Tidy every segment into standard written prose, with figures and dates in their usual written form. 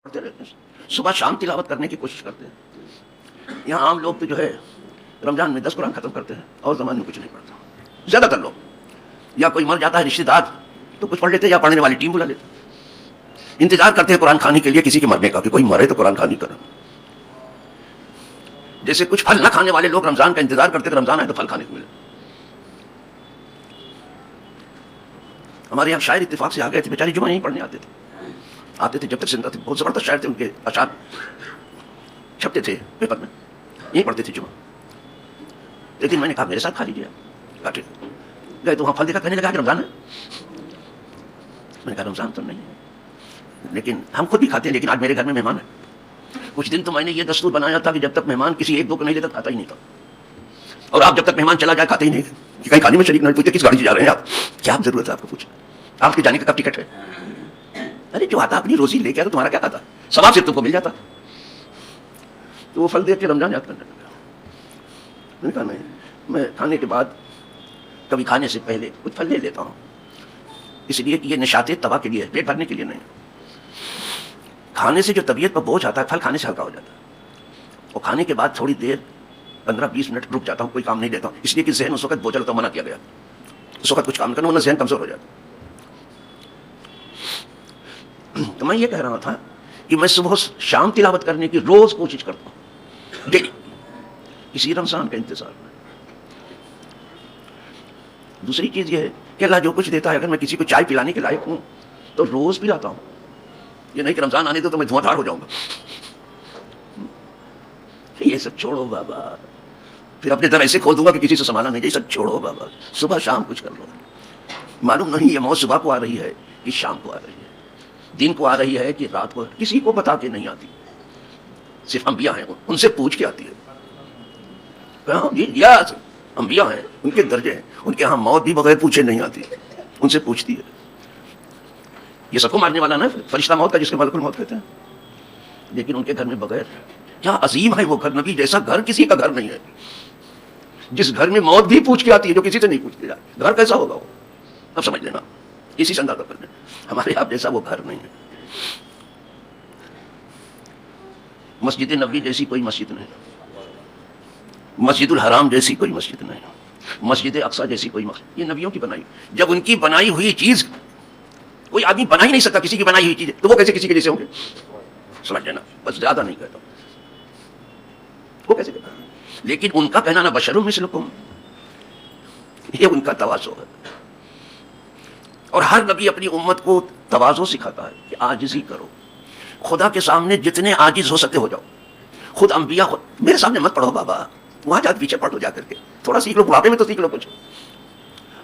پڑھتے رہتے ہیں، صبح شام تلاوت کرنے کی کوشش کرتے ہیں. یہاں عام لوگ تو جو ہے رمضان میں 10 قرآن ختم کرتے ہیں اور زمان میں کچھ نہیں پڑھتا. زیادہ تر لوگ یا کوئی مر جاتا ہے رشتے دار تو کچھ پڑھ لیتے ہیں یا پڑھنے والی ٹیم بلا لیتے ہیں. انتظار کرتے ہیں قرآن کھانے کے لیے کسی کے مرنے کا کہ کوئی مرے تو قرآن کھانی کرے. جیسے کچھ پھل نہ کھانے والے لوگ رمضان کا انتظار کرتے کہ رمضان آئے تو پھل کھانے کو ملے. ہمارے یہاں شاعر اتفاق سے آ گئے تھے بیچارے، جمعہ یہیں پڑھنے آتے تھے جب تک زندہ تھے. بہت زبردست شاعر تھے، ان کے اشعار چھپتے تھے پیپر میں، یہیں پڑھتے تھے جمعہ. لیکن میں نے کہا میرے ساتھ کھا لیجیے. کہا ٹھیک. گئے تو وہاں پھل دیکھا، کہنے لگا کہ رمضان ہے. میں نے کہا رمضان تو نہیں ہے، لیکن ہم خود بھی کھاتے ہیں، لیکن آج میرے گھر میں مہمان ہے. کچھ دن تو میں نے یہ دستور بنایا تھا کہ جب تک مہمان کسی ایک دو کو نہیں دیتا کھاتا ہی نہیں تھا. اور آپ جب تک مہمان چلا جائے کھاتے ہی نہیں کہ کہیں کھانے میں شریک نہ پوچھتے کس گاڑی سے جا رہے ہیں آپ، کیا ضرورت ہے آپ کو پوچھیں آپ کے جانے کا کب ٹکٹ ہے. ارے جو آتا اپنی روزی لے کے آتا تمہارا کیا کھاتا، ثواب صرف تم کو مل جاتا. تو وہ پھل دیکھ کے رمضان یاد کرنے لگا. میں نے کہا نہیں، میں کھانے کے بعد کبھی کھانے سے پہلے کچھ پھل لے لیتا ہوں، اس لیے کہ یہ نشاط طبع کے لیے، پیٹ بھرنے کے لیے نہیں. کھانے سے جو طبیعت پر بوجھ آتا ہے پھل کھانے سے ہلکا ہو جاتا ہے. اور کھانے کے بعد تھوڑی دیر 15-20 منٹ رک جاتا ہوں، کوئی کام نہیں دیتا ہوں، اس لیے کہ ذہن اس وقت بوجھل ہوتا منع کیا گیا، اس وقت کچھ کام کرنا ورنہ ذہن کمزور ہو جاتا. تو میں یہ کہہ رہا تھا کہ میں صبح شام تلاوت کرنے کی روز کوشش کرتا ہوں، ڈیلی، اسی رمضان کا انتظار میں. دوسری چیز یہ ہے کہ اللہ جو کچھ دیتا ہے، اگر میں کسی کو چائے پلانے کے لائق ہوں تو روز پلاتا ہوں. یہ نہیں کہ رمضان آنے دو تو میں دھواں دھار ہو جاؤں گا. یہ سب چھوڑو بابا، پھر اپنے در ایسے کھول دوں گا کہ کسی سے سنبھالا نہیں. یہ سب چھوڑو بابا، صبح شام کچھ کر لو. معلوم نہیں یہ موت صبح کو آ رہی ہے کہ شام کو آ رہی ہے، دن کو آ رہی ہے کہ رات کو. کسی کو بتا کے نہیں آتی، صرف انبیاء ہیں ان سے پوچھ کے آتی ہے. یا انبیاء ہیں ان کے درجے ہیں، ان کے ہاں موت بھی بغیر پوچھے نہیں آتی، ان سے پوچھتی ہے. یہ سب کو مارنے والا نا فرشتہ موت کا، جس کے ملک الموت کہتے ہیں. لیکن ان کے گھر میں بغیر، کیا عظیم ہے وہ گھر. نبی جیسا گھر کسی کا گھر نہیں ہے، جس گھر میں موت بھی پوچھ کے آتی ہے جو کسی سے نہیں پوچھتی جائے. گھر کیسا ہوگا وہ، اب سمجھ لینا، اسی سے اندازہ کر لینا. ہمارے آپ جیسا وہ گھر نہیں ہے. مسجد نبوی جیسی کوئی مسجد نہیں، مسجد الحرام جیسی کوئی مسجد نہیں، مسجد اقصی جیسی کوئی مسجد. یہ نبیوں کی بنائی. جب ان کی بنائی ہوئی چیز کوئی آدمی بنا ہی نہیں سکتا، کسی کی بنائی ہوئی چیز، تو وہ کیسے کسی کے جیسے ہوں گے. سمجھ لینا، بس زیادہ نہیں کہتا وہ کیسے کہتا. لیکن ان کا کہنا نا بشر مثلکم، یہ ان کا تواضع ہے. اور ہر نبی اپنی امت کو تواضع سکھاتا ہے کہ عاجزی کرو. خدا کے سامنے جتنے عاجز ہو سکتے ہو جاؤ. خود انبیاء میرے سامنے مت پڑھو بابا، وہاں جا پیچھے پڑھ لو، جا کر کے تھوڑا سیکھ لو، بڑھاپے میں تو سیکھ لو کچھ.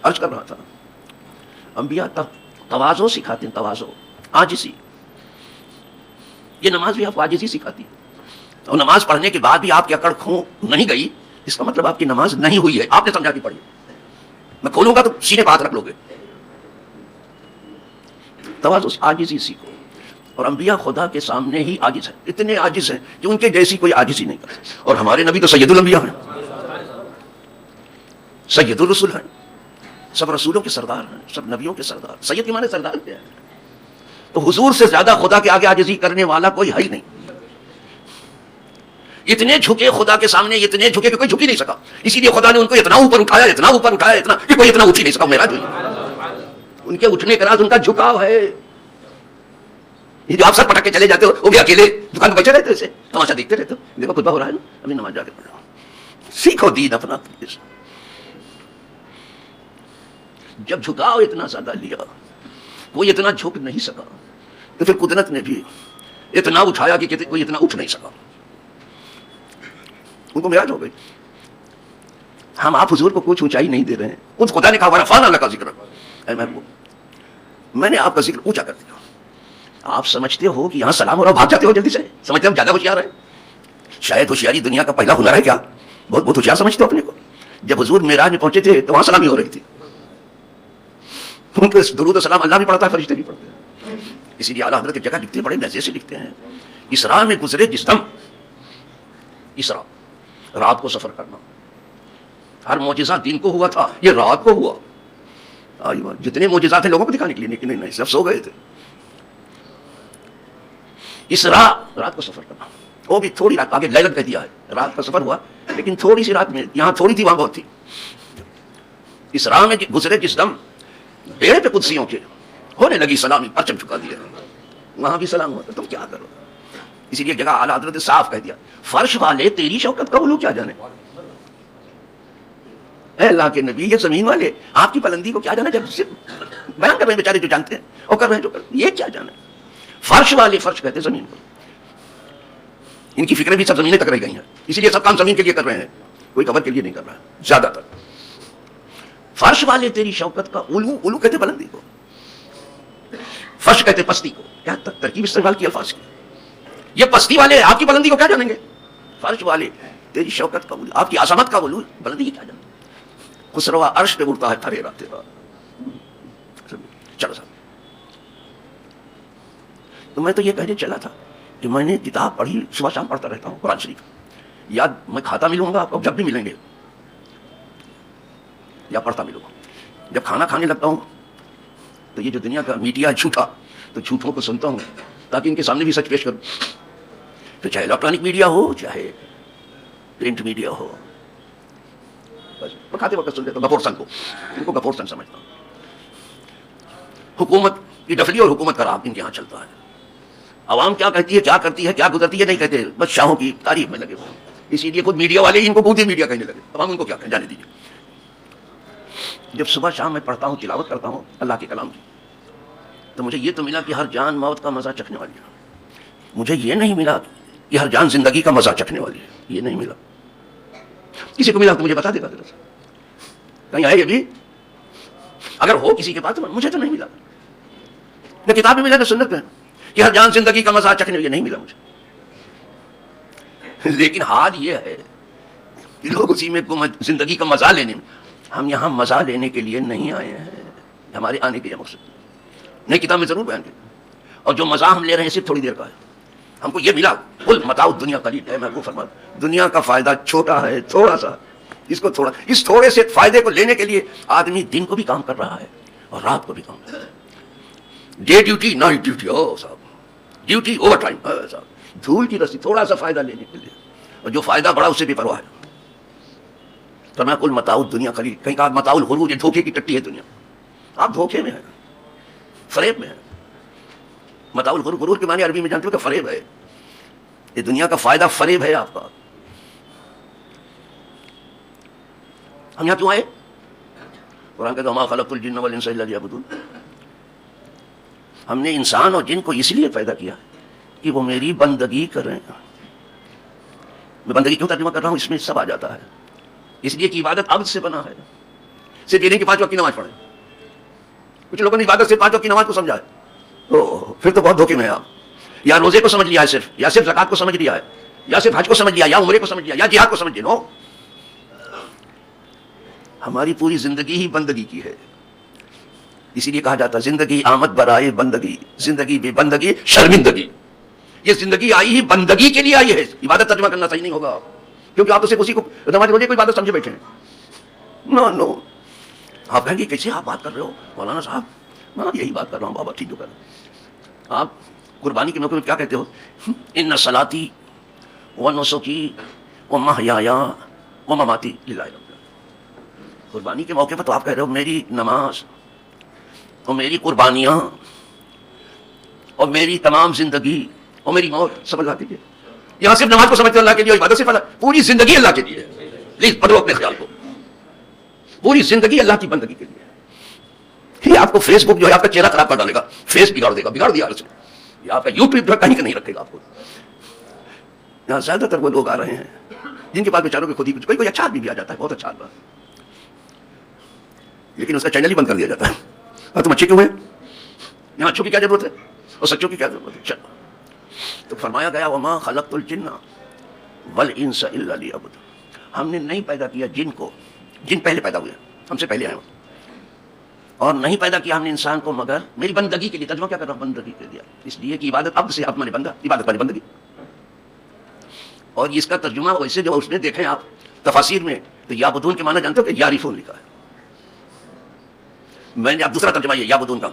عرض کر رہا تھا انبیاء تواضع سکھاتے ہیں، تواضع، عاجزی. یہ نماز بھی آپ کو عاجزی سکھاتی ہے. اور نماز پڑھنے کے بعد بھی آپ کی اکڑ کھو نہیں گئی، اس کا مطلب آپ کی نماز نہیں ہوئی ہے. آپ نے سمجھا کے پڑھی. میں کھولوں گا تو سینے پہ ہاتھ رکھ لو گے. تواضع، عاجزی سیکھو. اور انبیاء خدا کے سامنے ہی عاجز ہیں، اتنے عاجز ہیں کہ ان کے جیسی کوئی عاجزی نہیں کرتا. اور ہمارے نبی تو سید الانبیاء ہیں، سید الرسول ہیں، سب رسولوں کے سردار ہیں، سب نبیوں کے سردار. سید کے معنی سردار کیا ہے. تو حضور سے زیادہ خدا کے آگے عاجزی کرنے والا کوئی ہے ہی نہیں. اتنے جھکے خدا کے سامنے، اتنے جھکے کہ کوئی جھک ہی نہیں سکا. اسی لیے خدا نے ان کو اتنا اوپر اٹھایا، اتنا اوپر اٹھایا، اتنا کہ کوئی اتنا اٹھ ہی نہیں سکا. میرا جو ان کے اٹھنے کا راز ان کا جھکاؤ ہے. یہ جو آپ سر پٹک کے چلے جاتے ہو، وہ بھی اکیلے دکان میں بیٹھے رہتے ہو، اسے تماشا دیکھتے رہتے ہو. دیکھو خطبہ ہو رہا ہے نا، ابھی نماز جا کے پڑھو. سیکھو دین اپنا. جب جھکاؤ اتنا زیادہ لیا، کوئی اتنا جھک نہیں سکا، تو پھر قدرت نے بھی اتنا اٹھایا کہ کوئی اتنا اٹھ نہیں سکا. ان کو معراج ہو گئی. ہم آپ حضور کو کچھ اونچائی نہیں دے رہے ہیں. خود خدا نے کہا ورفعنا لک ذکرک، اے محبوب میں نے آپ کا ذکر اونچا کر دیا. آپ سمجھتے ہو کہ یہاں سلام ہو رہا، بھاگ جاتے ہو جلدی سے، سمجھتے ہم زیادہ ہوشیار ہیں. شاید ہوشیاری دنیا کا پہلا ہنر ہے کیا، بہت بہت ہوشیار سمجھتے ہو اپنے کو. جب حضور معراج میں پہنچے تھے تو وہاں سلامی ہو رہی تھی. ان کو درود و سلام اللہ بھی پڑھتا ہے، فرشتے بھی پڑھتے ہیں. اسی لیے اعلیٰ حضرت ایک جگہ لکھتے ہیں، بڑے لہجے سے لکھتے ہیں، اسراء میں گزرے جس دم، اسراء رات کو سفر کرنا. ہر معجزہ دن کو ہوا تھا، یہ رات کو ہوا. جتنے معجزات ہیں لوگوں کو دکھانے کے لیے، لیکن نہیں، سب سو گئے تھے. اسراء رات کو سفر کرنا، وہ بھی تھوڑی رات، آگے لیلت کہہ دیا ہے، رات کا سفر ہوا لیکن تھوڑی سی رات میں، یہاں تھوڑی تھی وہاں بہت تھی. اسراء میں گزرے جس دم بیڑے پہ قدسیوں کے ہونے لگی سلامی، پرچم چکا دیا، وہاں بھی سلام ہوا. تم کیا کرو؟ اسی لیے جگہ اعلیٰ حضرت نے صاف کہہ دیا فرش والے تیری شوکت کا علو کیا جانے. اے اللہ کے نبی یہ زمین والے آپ کی بلندی کو کیا جانا، جب صرف بیان کر رہے ہیں بیچارے جو جانتے ہیں اور کر رہے ہیں جو کر رہے ہیں، یہ کیا جانا. فرش والے، فرش کہتے ہیں زمین کو، ان کی فکریں بھی سب زمینیں تک رہ گئی ہیں، اسی لیے سب کام زمین کے لیے کر رہے ہیں، کوئی قبر کے لیے نہیں کر رہا ہے زیادہ تر. فرش والے تیری شوکت کا علو، علو کہتے بلندی کو، فرش کہتے پستی کو. کیا ترکیب استعمال کی الفاظ کی. یہ پستی والے آپ کی بلندی کو کیا جانیں گے، فرش والے تیری شوکت کا علو، آپ کی عظمت کا علو، بلندی کی کیا جانیں گے. خسروا عرش پہ اڑتا ہے پھرے رہتے. چلو صاحب، تو میں تو یہ کہنے چلا تھا کہ میں نے کتاب پڑھی، صبح شام پڑھتا رہتا ہوں قرآن شریف. یا میں کھاتا ملوں گا آپ کو جب بھی ملیں گے، یا پڑھتا ملوں گا. جب کھانا کھانے لگتا ہوں تو یہ جو دنیا کا میڈیا ہے جھوٹا، تو جھوٹوں کو سنتا ہوں تاکہ ان کے سامنے بھی سچ پیش کروں. پھر چاہے الیکٹرانک میڈیا ہو چاہے پرنٹ میڈیا ہو، بس میں کھاتے وقت سن لیتا ہوں. غفور سن کو، ان کو غفور سن سمجھتا ہوں. حکومت کی ڈفلی اور حکومت کا راگ ان کے یہاں چلتا ہے. عوام کیا کہتی ہے، کیا کرتی ہے، کیا گزرتی ہے نہیں کہتے، بس شاہوں کی تعریف میں لگے ہوئے. اسی لیے خود میڈیا والے ان کو بودھی میڈیا کہنے لگے. عوام ان کو کیا کہیں، جانے دیجیے. جب صبح شام میں پڑھتا ہوں، تلاوت کرتا ہوں اللہ کے کلام کی، تو مجھے یہ تو ملا کہ ہر جان موت کا مزہ چکھنے والی ہے. مجھے یہ نہیں ملا کہ ہر جان زندگی کا مزہ چکھنے والی ہے، یہ نہیں ملا. کسی کو ملا تو مجھے بتا دے گا، کہیں ہے یہ بھی، اگر ہو کسی کے پاس تو مجھے تو نہیں ملا. نہ کتاب میں ملا نہ سنت میں کہ ہر جان زندگی کا مزہ چکھنے، یہ نہیں ملا مجھے. لیکن حال یہ ہے کہ لوگ اسی میں زندگی کا مزہ لینے میں، ہم یہاں مزہ لینے کے لیے نہیں آئے ہیں. ہمارے آنے کے یہ مقصد نئی کتاب میں ضرور بیان کیا، اور جو مزہ ہم لے رہے ہیں صرف تھوڑی دیر کا ہے. ہم کو یہ ملا قل متاع الدنیا قلیل ہے. میں کو فرما دنیا کا فائدہ چھوٹا ہے، تھوڑا سا. اس کو تھوڑا، اس تھوڑے سے فائدے کو لینے کے لیے آدمی دن کو بھی کام کر رہا ہے اور رات کو بھی کام کر رہا ہے. ڈے ڈیوٹی، نائٹ ڈیوٹی، او صاحب ڈیوٹی اوور ٹائم صاحب، دھول کی رسی، تھوڑا سا فائدہ لینے کے لیے، اور جو فائدہ بڑا اسے بھی پرواہ ہے. تو میں کل متاع الدنیا قلیل، کہیں کہا متاع الغرور، یہ دھوکے کی ٹٹی ہے دنیا. آپ دھوکے میں ہیں، فریب میں ہیں. متاع الغرور، غرور کے معنی عربی میں جانتے ہو کہ فریب ہے. یہ دنیا کا فائدہ فریب ہے آپ کا. ہم یہاں کیوں آئے؟ قرآن کہتا ہے وما خلقت الجن والانس الا لیعبدون. ہم نے انسان اور جن کو اس لیے پیدا کیا کہ وہ میری بندگی کریں. میں بندگی کیوں ترجمہ کر رہا ہوں، اس میں سب آ جاتا ہے. اس لیے کہ عبادت عبد سے بنا ہے. صرف یہ نہیں کہ 5 وقت کی نماز پڑھیں. کچھ لوگوں نے عبادت سے 5 وقت کی نماز کو سمجھا ہے، پھر تو بہت دھوکے میں ہیں آپ. یا روزے کو سمجھ لیا ہے صرف، یا صرف زکات کو سمجھ لیا ہے، یا صرف حج کو سمجھ لیا، یا عمرے کو سمجھ لیا، یا جہاد کو سمجھ لیا. نو، ہماری پوری زندگی ہی بندگی کی ہے. اسی لیے کہا جاتا ہے زندگی آمد برائے بندگی، زندگی بے بندگی شرمندگی. یہ زندگی آئی ہی بندگی کے لیے آئی ہے. عبادت ترجمہ کرنا صحیح نہیں ہوگا، کیونکہ آپ تو صرف اسی کو نماز روزے کو عبادت سمجھے بیٹھے ہیں. نو نو، آپ کہیں گے کیسے آپ بات کر رہے ہو مولانا صاحب؟ میں یہی بات کر رہا ہوں بابا، ٹھیک جو کر رہا ہوں. آپ قربانی کے موقع میں کیا کہتے ہو؟ ان صلاتی و نسکی و محیایا و مماتی للہ. قربانی کے موقع پر تو آپ کہہ رہے ہو میری نماز اور میری قربانیاں اور میری تمام زندگی اور میری موت سب اللہ کے لیے. یہاں صرف نماز کو سمجھتے اللہ کے لیے، عبادت صرف اللہ، پوری زندگی اللہ کے لیے. پلیز پڑھو اپنے خیال کو، پوری زندگی اللہ کی بندگی کے لیے. یہ آپ کو فیس بک جو ہے آپ کا چہرہ خراب کر ڈالے گا، فیس بگاڑ دے گا، بگاڑ دیا اس نے. یہ آپ کا یوٹیوب جو کہیں کہ نہیں رکھے گا آپ کو. یہاں زیادہ تر وہ لوگ آ رہے ہیں جن کے پاس بیچاروں کے خود ہی کوئی اچھا آدمی بھی آ جاتا ہے، بہت اچھا آدمی، لیکن اس کا چینل ہی بند کر دیا جاتا ہے. اور تم اچھے کیوں ہیں؟ یہاں اچھوں کی کیا ضرورت ہے اور سچوں کی کیا ضرورت ہے؟ چلو، تو فرمایا گیا وما خلقت الجن والانس الا لیعبدون. ہم نے نہیں پیدا کیا جن کو، جن پہلے پیدا ہوئے، ہم سے پہلے آئے ہیں، اور نہیں پیدا کیا ہم نے انسان کو مگر میری بندگی کے لیے. ترجمہ کیا کر رہا ہوں؟ بندگی کے لیے. اس لیے کہ عبادت عبد سے، عبد مانے بندہ، عبادت مانے بندگی. اور اس کا ترجمہ ویسے جو اس نے دیکھیں آپ تفاسیر میں، تو یعبدون کے معنی جانتے ہو کہ یعرفون لکھا ہے. میں نے اب دوسرا ترجمہ یہ یعبدون کا،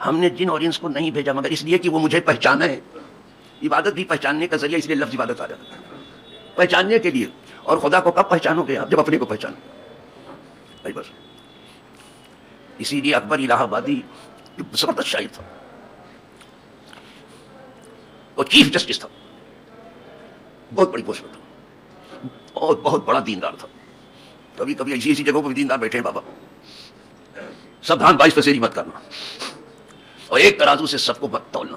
ہم نے جن اور انس کو نہیں بھیجا مگر اس لیے کہ وہ مجھے پہچانے. عبادت بھی پہچاننے کا ذریعہ، اس لیے لفظ عبادت آ جاتا ہے پہچاننے کے لیے. اور خدا کو کب پہچانو گے آپ؟ جب اپنے کو پہچانو. بھائی بس اسی لیے اکبر الہ آبادی زبردست شاعر تھا اور چیف جسٹس تھا، بہت بڑی پوسٹ میں تھا اور بہت بڑا دیندار تھا. کبھی کبھی ایسی ایسی جگہوں پہ بھی دیندار بیٹھے ہیں بابا. سبدھان 22 پسیری مت کرنا، اور ایک ترازو سے سب کو مت تولنا،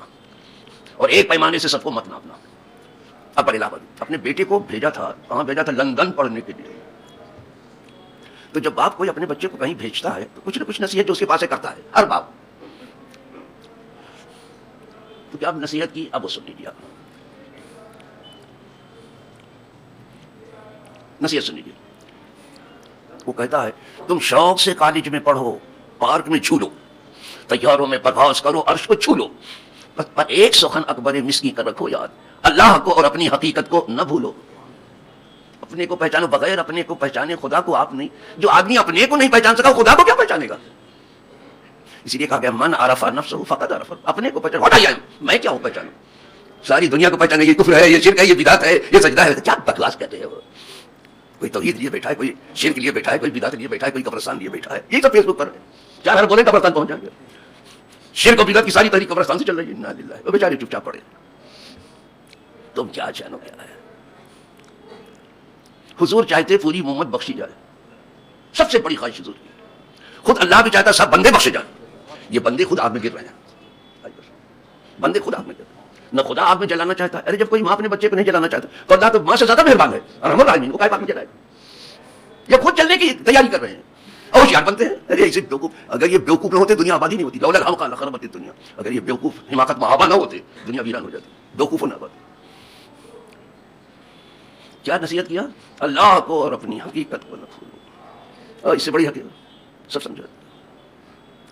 اور ایک پیمانے سے سب کو مت ناپنا. اکبر الہ آبادی اپنے بیٹے کو بھیجا تھا، کہاں بھیجا تھا؟ لندن پڑھنے کے لیے. تو جب باپ کوئی اپنے بچے کو کہیں بھیجتا ہے تو کچھ نہ کچھ نصیحت جو اس کے پاس سے کرتا ہے ہر باپ. تو کیا اب نصیحت کی؟ اب وہ سن لیجیے، نصیحت سن لیجیے. وہ کہتا ہے تم شوق سے کالج میں پڑھو، پارک میں جھولو، طیاروں میں پرواز کرو، عرش کو چھو لو، پر ایک سخن اکبر مسکی کر رکھو یاد، اللہ کو اور اپنی حقیقت کو نہ بھولو. اپنے کو پہچانو، بغیر اپنے کو پہچانے خدا کو آپ نہیں. جو آدمی اپنے کو نہیں پہچان سکا خدا کو کیا پہچانے گا؟ اسی لیے کہا گیا من عرف نفسہ فقد عرف. اپنے کو پہچان، ہٹ آیا میں کیا ہوں پہچانوں؟ ساری دنیا کو پہچانے یہ کفر ہے، یہ شرک ہے، یہ بدعت ہے، یہ سجدہ ہے. کیا بکواس کہتے ہیں وہ؟ کوئی توحید لیے بیٹھا ہے، کوئی شرک لیے بیٹھا ہے، کوئی بدعت لیے بیٹھا ہے، کوئی قبرستان لیے بیٹھا ہے. یہ سب فیس بک پر ہے. چار ہر بولے قبرستان پہنچ جائیں گے. شرک و بدعت کی ساری تحریک قبرستان سے چل رہی ہے. انا للہ. وہ بیچارے چپ چاپ پڑے. تم کیا جانو کیا ہے؟ حضور چاہتے پوری امت بخشی جائے، سب سے بڑی خواہش حضور کی. خود اللہ بھی چاہتا سب بندے بخشے جائیں. یہ بندے خود آگ میں گر رہے ہیں، بندے خود آگ میں گر رہے ہیں. نہ خدا آگ میں جلانا چاہتا. ارے جب کوئی ماں اپنے بچے کو نہیں جلانا چاہتا تو اللہ تو ماں سے زیادہ مہربان ہے، ارحم الراحمین. وہ کائے آگ میں جلائے گا؟ یہ خود چلنے کی تیاری کر رہے ہیں اور ہوشیار بنتے ہیں. ارے ایسے بیوقوف، اگر یہ بیوقوف نہ ہوتے دنیا آبادی نہیں ہوتی. لولا الحمقى لخربت الدنیا. اگر یہ بیوقوف حماقت محابہ نہ ہوتے دنیا ویران ہو جاتی. بیوقوفوں نہ آبادی. کیا نصیحت کیا؟ اللہ کو اور اپنی حقیقت کو نہ بھولو. اور اس سے بڑی حقیقت سب سمجھا.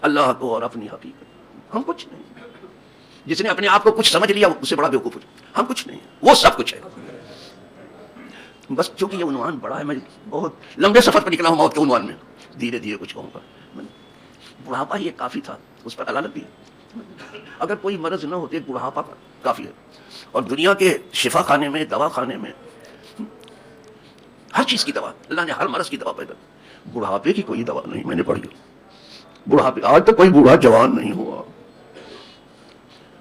اللہ کو اور اپنی حقیقت. ہم کچھ نہیں. جس نے اپنے آپ کو کچھ سمجھ لیا اس سے بڑا بیوقوف ہے. ہم کچھ نہیں، وہ سب کچھ ہے. بس چونکہ یہ عنوان بڑا ہے، میں بہت لمبے سفر پر نکلا ہوں موت کے عنوان میں. دھیرے دھیرے کچھ کہوں گا. بڑھاپا ہی ایک کافی تھا، اس پر علالت بھی ہے. اگر کوئی مرض نہ ہوتے بڑھاپا کافی ہے. اور دنیا کے شفا خانے میں، دوا خانے میں ہر چیز کی دوا، اللہ نے ہر مرض کی دوا پیدا کی. بڑھاپے کی کوئی دوا نہیں. میں نے پڑھی بڑھاپے آج تک کوئی بوڑھا جوان نہیں ہوا.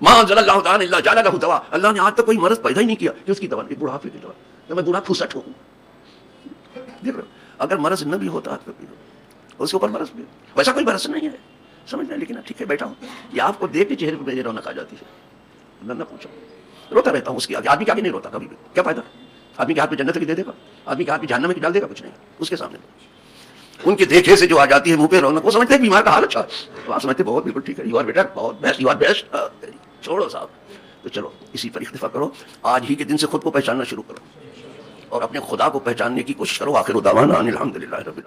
ما انزل اللہ تعالی الا جعل له دوا. اللہ نے آج تک کوئی مرض پیدا ہی نہیں کیا کہ اس کی دوا نہیں. بڑھاپے کی دوا. میں بوڑھا پھوسٹ ہوں. دیکھ رہے اگر مرض نہ بھی ہوتا تو اس کے اوپر مرض بھی ویسا کوئی مرض نہیں ہے، سمجھ میں. لیکن ٹھیک ہے بیٹھا ہوں، یہ آپ کو دیکھ کے چہرے پہ میری رونق آ جاتی ہے. نہ پوچھو، روتا رہتا ہوں اس کی آگے. آدمی کے آگے نہیں روتا کبھی بھی. کیا فائدہ؟ آدمی کے ہاتھ میں جنت کی دے دے گا، آدمی کے ہاتھ میں جہنم کی ڈال دے گا. کچھ نہیں اس کے سامنے. ان کے دیکھے سے جو آ جاتی ہے منہ پہ رونق، وہ سمجھتے ہیں بیمار کا حال اچھا ہے. تو آپ سمجھتے بہت بالکل ٹھیک ہے، یو آر بیٹر، بہت بیسٹ، یو آر بیسٹ. چھوڑو صاحب. تو چلو اسی پر اکتفا کرو. آج ہی کے دن سے خود کو پہچاننا شروع کرو اور اپنے خدا کو پہچاننے کی کوشش کرو. آخر دعوانا ان الحمد للہ رب العالمین.